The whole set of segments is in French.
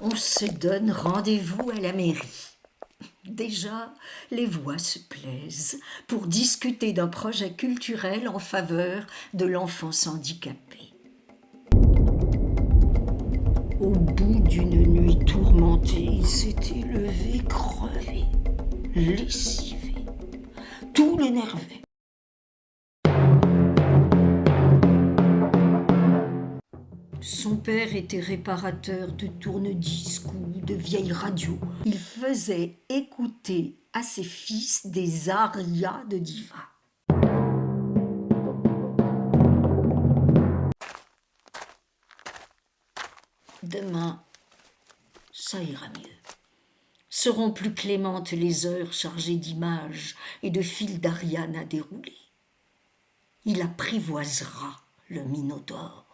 On se donne rendez-vous à la mairie. Déjà, les voix se plaisent pour discuter d'un projet culturel en faveur de l'enfance handicapée. Au bout d'une nuit tourmentée, il s'était levé crevé, lessivé, tout l'énervait. Son père était réparateur de tourne-disques ou de vieilles radios. Il faisait écouter à ses fils des arias de diva. Demain, ça ira mieux. Seront plus clémentes les heures chargées d'images et de fils d'Ariane à dérouler. Il apprivoisera le Minotaure.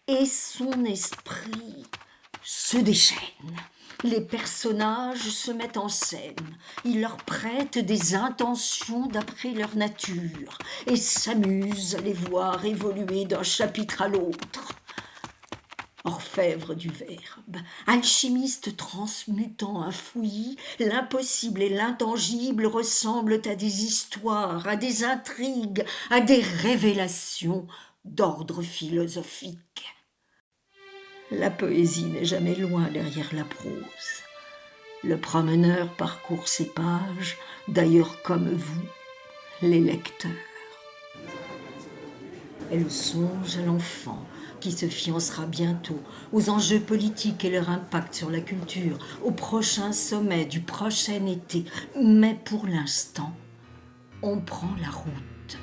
Et son esprit se déchaîne. Les personnages se mettent en scène. Il leur prête des intentions d'après leur nature et s'amuse à les voir évoluer d'un chapitre à l'autre. Orfèvre du verbe, alchimiste transmutant un fouillis, l'impossible et l'intangible ressemblent à des histoires, à des intrigues, à des révélations d'ordre philosophique. La poésie n'est jamais loin derrière la prose. Le promeneur parcourt ses pages, d'ailleurs comme vous, les lecteurs. Elle songe à l'enfant qui se fiancera bientôt, aux enjeux politiques et leur impact sur la culture, au prochain sommet du prochain été. Mais pour l'instant, on prend la route.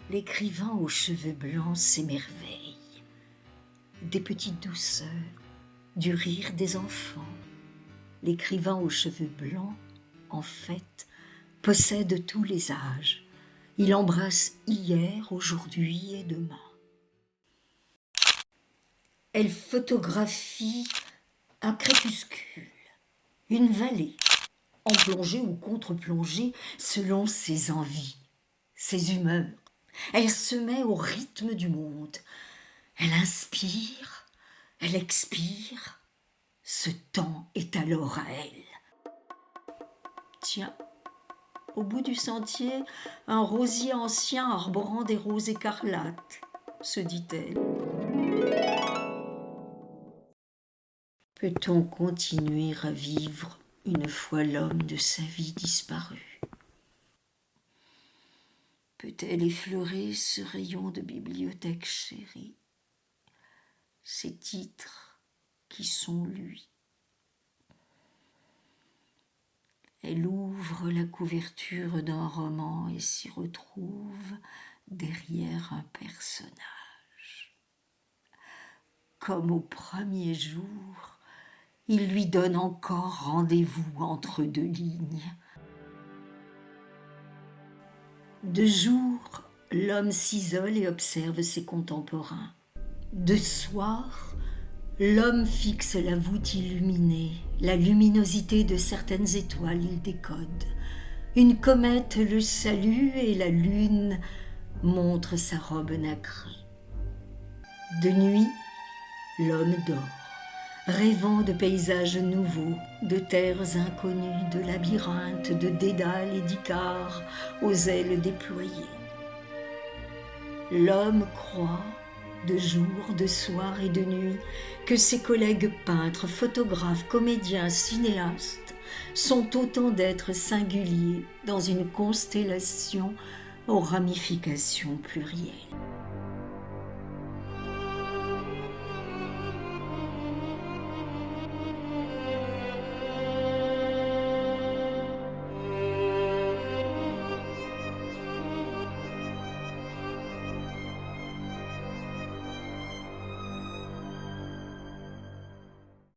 L'écrivain aux cheveux blancs s'émerveille. Des petites douceurs, du rire des enfants. L'écrivain aux cheveux blancs, en fait, possède tous les âges. Il embrasse hier, aujourd'hui et demain. Elle photographie un crépuscule, une vallée, en plongée ou contre-plongée selon ses envies, ses humeurs. Elle se met au rythme du monde. Elle inspire, elle expire. Ce temps est alors à elle. Tiens, au bout du sentier, un rosier ancien arborant des roses écarlates, se dit-elle. Peut-on continuer à vivre une fois l'homme de sa vie disparu? Peut-elle effleurer ce rayon de bibliothèque chérie, ces titres qui sont lui? Elle ouvre la couverture d'un roman et s'y retrouve derrière un personnage. Comme au premier jour, il lui donne encore rendez-vous entre deux lignes. De jour, l'homme s'isole et observe ses contemporains. De soir, l'homme fixe la voûte illuminée, la luminosité de certaines étoiles il décode. Une comète le salue et la lune montre sa robe nacrée. De nuit, l'homme dort, rêvant de paysages nouveaux, de terres inconnues, de labyrinthes, de dédales et d'Icare aux ailes déployées. L'homme croit, de jour, de soir et de nuit, que ses collègues peintres, photographes, comédiens, cinéastes sont autant d'êtres singuliers dans une constellation aux ramifications plurielles.